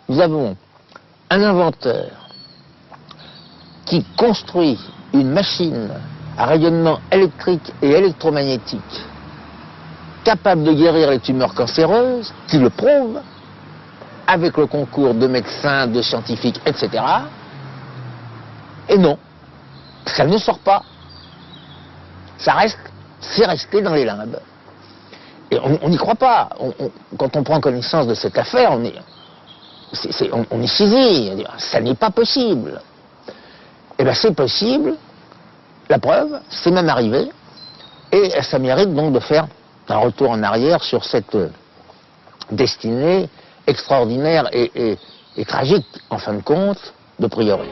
nous avons un inventeur qui construit une machine à rayonnement électrique et électromagnétique capable de guérir les tumeurs cancéreuses, qui le prouve, avec le concours de médecins, de scientifiques, etc. Et non, ça ne sort pas. C'est resté dans les limbes. Et on n'y croit pas. Quand on prend connaissance de cette affaire, on est saisi. Ça n'est pas possible. Eh bien, c'est possible. La preuve, c'est même arrivé. Et ça mérite donc de faire un retour en arrière sur cette destinée extraordinaire et tragique, en fin de compte, de Prieuré.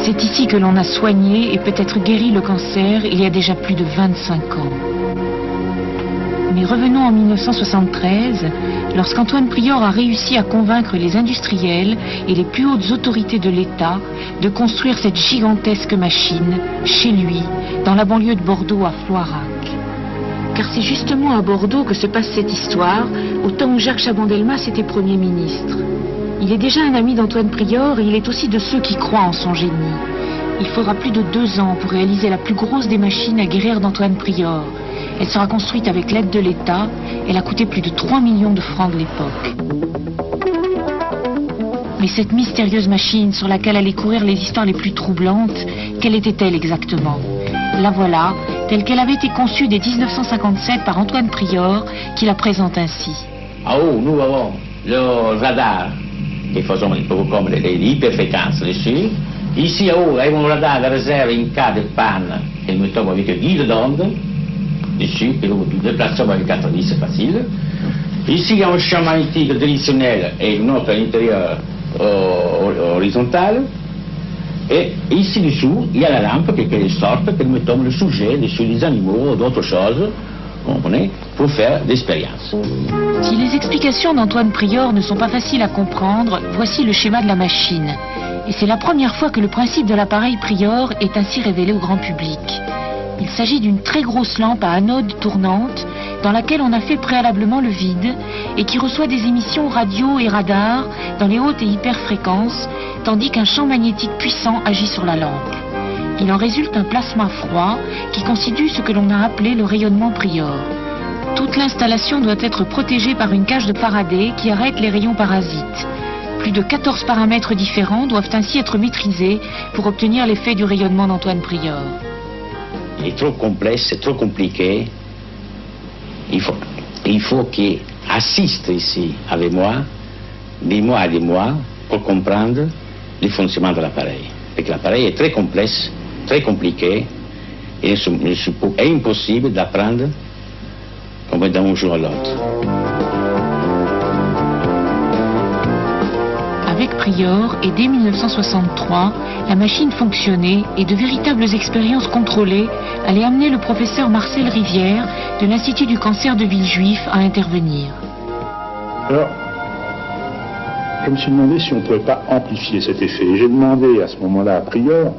C'est ici que l'on a soigné et peut-être guéri le cancer il y a déjà plus de 25 ans. Mais revenons en 1973, lorsqu'Antoine Prior a réussi à convaincre les industriels et les plus hautes autorités de l'État de construire cette gigantesque machine chez lui, dans la banlieue de Bordeaux à Floirac. Car c'est justement à Bordeaux que se passe cette histoire, au temps où Jacques Chaban-Delmas était Premier ministre. Il est déjà un ami d'Antoine Prior et il est aussi de ceux qui croient en son génie. Il faudra plus de 2 ans pour réaliser la plus grosse des machines à guérir d'Antoine Prior. Elle sera construite avec l'aide de l'État. Elle a coûté plus de 3 millions de francs de l'époque. Mais cette mystérieuse machine sur laquelle allaient courir les histoires les plus troublantes, quelle était-elle exactement? La voilà, telle qu'elle avait été conçue dès 1957 par Antoine Prior, qui la présente ainsi. En haut, nous avons le radar, qui faisons comme l'hyperfréquence dessus. Ici, en haut, nous avons un radar de réserve en cas de panne, que nous mettons avec un guide d'onde. Dessus, que nous déplaçons avec 4 vis, c'est facile. Ici, il y a un champ magnétique traditionnel et une autre à l'intérieur horizontal. Et ici dessous, il y a la lampe qui est de sorte que nous mettons le sujet dessus des animaux ou d'autres choses, comprenez, pour faire l'expérience. Si les explications d'Antoine Prior ne sont pas faciles à comprendre, voici le schéma de la machine. Et c'est la première fois que le principe de l'appareil Prior est ainsi révélé au grand public. Il s'agit d'une très grosse lampe à anode tournante dans laquelle on a fait préalablement le vide et qui reçoit des émissions radio et radar dans les hautes et hyperfréquences, tandis qu'un champ magnétique puissant agit sur la lampe. Il en résulte un plasma froid qui constitue ce que l'on a appelé le rayonnement Prior. Toute l'installation doit être protégée par une cage de Faraday qui arrête les rayons parasites. Plus de 14 paramètres différents doivent ainsi être maîtrisés pour obtenir l'effet du rayonnement d'Antoine Prior. Il est trop complexe, c'est trop compliqué. Il faut qu'il assiste ici avec moi, des mois et des mois, pour comprendre le fonctionnement de l'appareil. Et que l'appareil est très complexe, très compliqué, et est impossible d'apprendre comme d'un jour à l'autre. Avec Prior, et dès 1963, la machine fonctionnait et de véritables expériences contrôlées allaient amener le professeur Marcel Rivière de l'Institut du cancer de Villejuif à intervenir. Alors, je me suis demandé si on ne pouvait pas amplifier cet effet. Et j'ai demandé à ce moment-là à Prior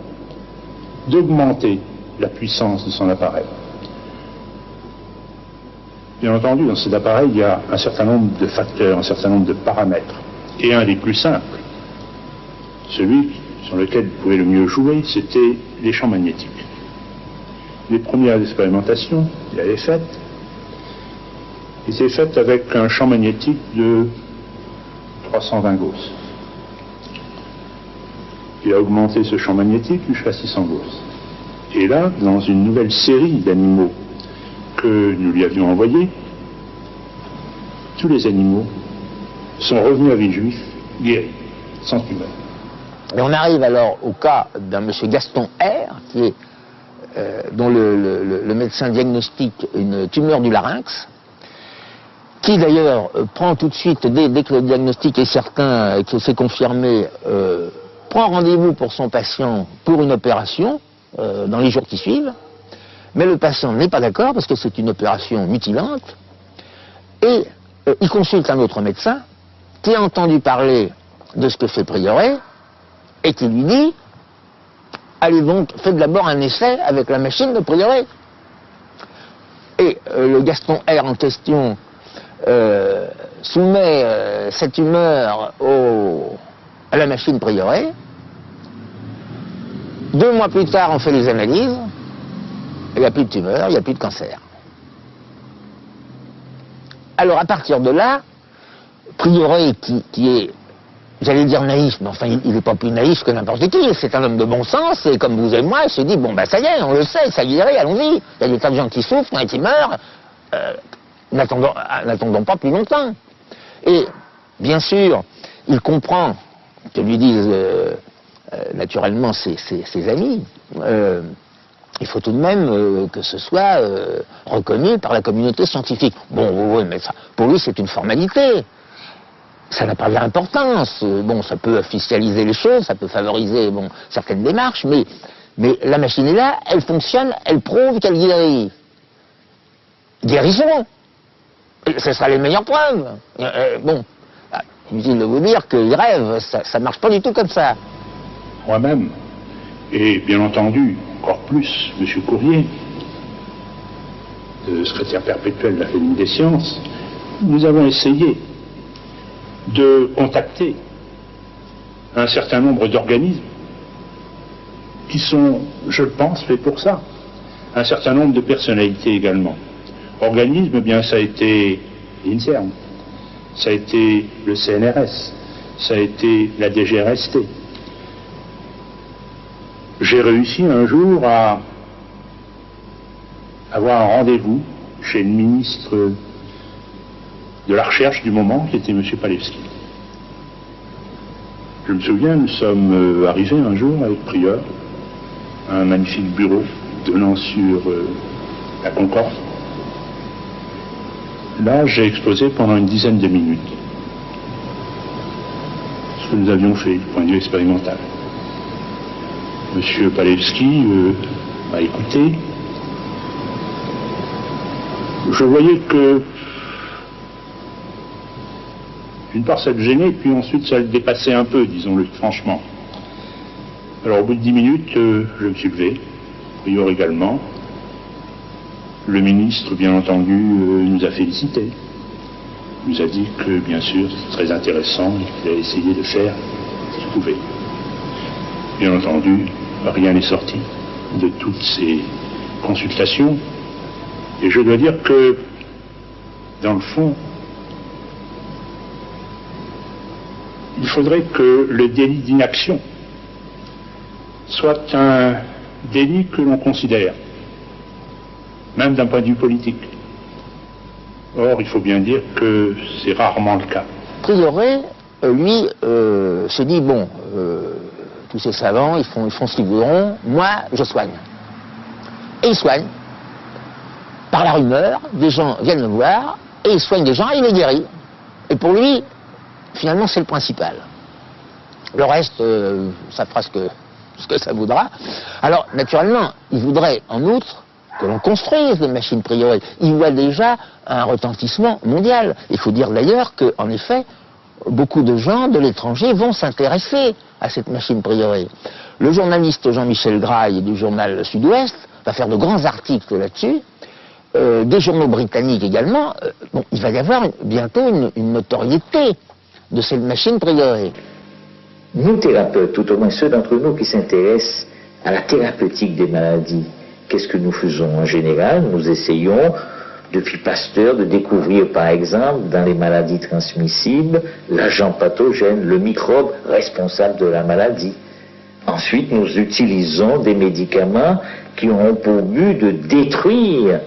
d'augmenter la puissance de son appareil. Bien entendu, dans cet appareil, il y a un certain nombre de facteurs, un certain nombre de paramètres. Et un des plus simples, celui sur lequel vous pouvez le mieux jouer, c'était les champs magnétiques. Les premières expérimentations qu'il avait faites étaient faites avec un champ magnétique de 320 Gauss. Il a augmenté ce champ magnétique jusqu'à 600 Gauss. Et là, dans une nouvelle série d'animaux que nous lui avions envoyés, tous les animaux sont revenus à Villejuif guéris, sans tumeur. Et on arrive alors au cas d'un monsieur Gaston R, qui est, dont le médecin diagnostique une tumeur du larynx, qui d'ailleurs prend tout de suite, dès que le diagnostic est certain, que c'est confirmé, prend rendez-vous pour son patient pour une opération dans les jours qui suivent, mais le patient n'est pas d'accord parce que c'est une opération mutilante, et il consulte un autre médecin qui a entendu parler de ce que fait Prieuré et qui lui dit « Allez donc, faites d'abord un essai avec la machine de Prieuré ». Et le Gaston R en question soumet cette tumeur à la machine Prieuré. 2 mois plus tard, on fait les analyses. Il n'y a plus de tumeur, il n'y a plus de cancer. Alors, à partir de là, Prieuré, qui est, j'allais dire naïf, mais enfin, il n'est pas plus naïf que n'importe qui. C'est un homme de bon sens, et comme vous et moi, il se dit, bon, ben ça y est, on le sait, ça y est, allons-y. Il y a des tas de gens qui souffrent, qui meurent. N'attendons pas plus longtemps. Et, bien sûr, il comprend que lui disent naturellement ses amis. Il faut tout de même que ce soit reconnu par la communauté scientifique. Bon, oui, mais ça, pour lui, c'est une formalité. Ça n'a pas d'importance. Bon, ça peut officialiser les choses, ça peut favoriser certaines démarches, mais la machine est là, elle fonctionne, elle prouve qu'elle guérit. Guérissons. Ce sera les meilleures preuves. Inutile de vous dire qu'il rêve, ça marche pas du tout comme ça. Moi-même, et bien entendu, encore plus, M. Courrier, secrétaire perpétuel de l'Académie des sciences, nous avons essayé de contacter un certain nombre d'organismes qui sont, je pense, faits pour ça. Un certain nombre de personnalités également. Organismes, eh bien, ça a été l'INSERM, ça a été le CNRS, ça a été la DGRST. J'ai réussi un jour à avoir un rendez-vous chez le ministre de la Recherche du moment, qui était M. Palevski. Je me souviens, nous sommes arrivés un jour avec Prieur, à un magnifique bureau donnant sur la Concorde. Là, j'ai exposé pendant une dizaine de minutes ce que nous avions fait du point de vue expérimental. Monsieur Palevski m'a écouté. Je voyais que d'une part ça le gênait, puis ensuite ça le dépassait un peu, disons-le franchement. Alors au bout de 10 minutes, je me suis levé, Prieur également. Le ministre, bien entendu, nous a félicités. Il nous a dit que, bien sûr, c'est très intéressant et qu'il allait essayer de faire ce qu'il pouvait. Bien entendu, rien n'est sorti de toutes ces consultations. Et je dois dire que, dans le fond, il faudrait que le délit d'inaction soit un délit que l'on considère, même d'un point de vue politique. Or, il faut bien dire que c'est rarement le cas. Prieuré, lui, se dit, bon, tous ces savants, ils font ce qu'ils voudront, moi, je soigne. Et il soigne. Par la rumeur, des gens viennent le voir, et il soigne des gens, et il les guérit. Et pour lui, finalement, c'est le principal. Le reste, ça fera ce que ça voudra. Alors, naturellement, il voudrait, en outre, que l'on construise des machines Prieuré. Il voit déjà un retentissement mondial. Il faut dire d'ailleurs qu'en effet, beaucoup de gens de l'étranger vont s'intéresser à cette machine Prieuré. Le journaliste Jean-Michel Graille du journal Sud-Ouest va faire de grands articles là-dessus. Des journaux britanniques également. Il va y avoir bientôt une notoriété de cette machine Prieuré. Nous, thérapeutes, tout au moins ceux d'entre nous qui s'intéressent à la thérapeutique des maladies, qu'est-ce que nous faisons en général? Nous essayons, depuis Pasteur, de découvrir par exemple dans les maladies transmissibles l'agent pathogène, le microbe responsable de la maladie. Ensuite, nous utilisons des médicaments qui ont pour but de détruire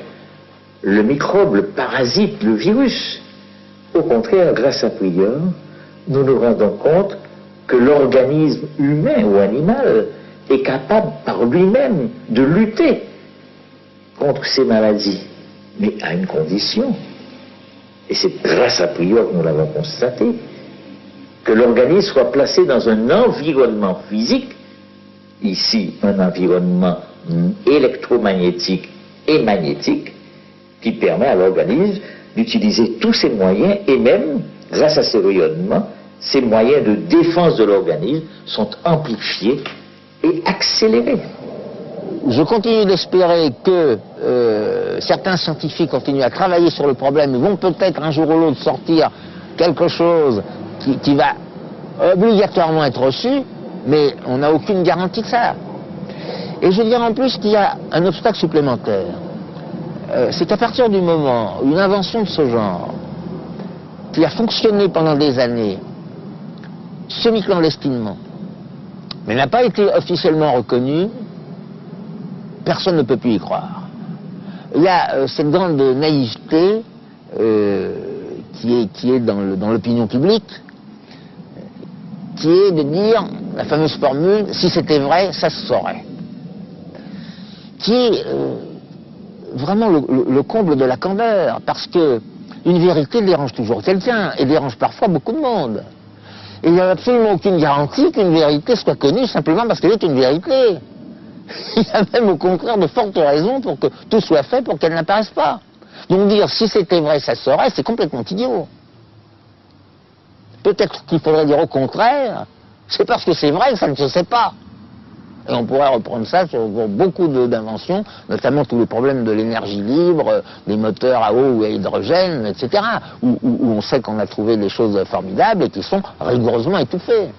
le microbe, le parasite, le virus. Au contraire, grâce à Prieur, nous nous rendons compte que l'organisme humain ou animal est capable par lui-même de lutter contre ces maladies, mais à une condition, et c'est grâce à Prieur que nous l'avons constaté, que l'organisme soit placé dans un environnement physique, ici un environnement électromagnétique et magnétique, qui permet à l'organisme d'utiliser tous ses moyens, et même, grâce à ces rayonnements, ces moyens de défense de l'organisme sont amplifiés et accélérés. Je continue d'espérer que certains scientifiques continuent à travailler sur le problème, ils vont peut-être un jour ou l'autre sortir quelque chose qui va obligatoirement être reçu, mais on n'a aucune garantie de ça. Et je dirais en plus qu'il y a un obstacle supplémentaire. C'est qu'à partir du moment où une invention de ce genre, qui a fonctionné pendant des années, semi-clandestinement, mais n'a pas été officiellement reconnue, personne ne peut plus y croire. Il y a cette grande naïveté qui est dans l'opinion publique, qui est de dire la fameuse formule « si c'était vrai, ça se saurait », qui est vraiment le comble de la candeur, parce que une vérité dérange toujours quelqu'un, et dérange parfois beaucoup de monde. Et il n'y a absolument aucune garantie qu'une vérité soit connue simplement parce qu'elle est une vérité. Il y a même au contraire de fortes raisons pour que tout soit fait pour qu'elle n'apparaisse pas. Donc dire si c'était vrai, ça se saurait, c'est complètement idiot. Peut-être qu'il faudrait dire au contraire, c'est parce que c'est vrai que ça ne se sait pas. Et on pourrait reprendre ça sur beaucoup d'inventions, notamment tous les problèmes de l'énergie libre, des moteurs à eau ou à hydrogène, etc., où on sait qu'on a trouvé des choses formidables et qui sont rigoureusement étouffées.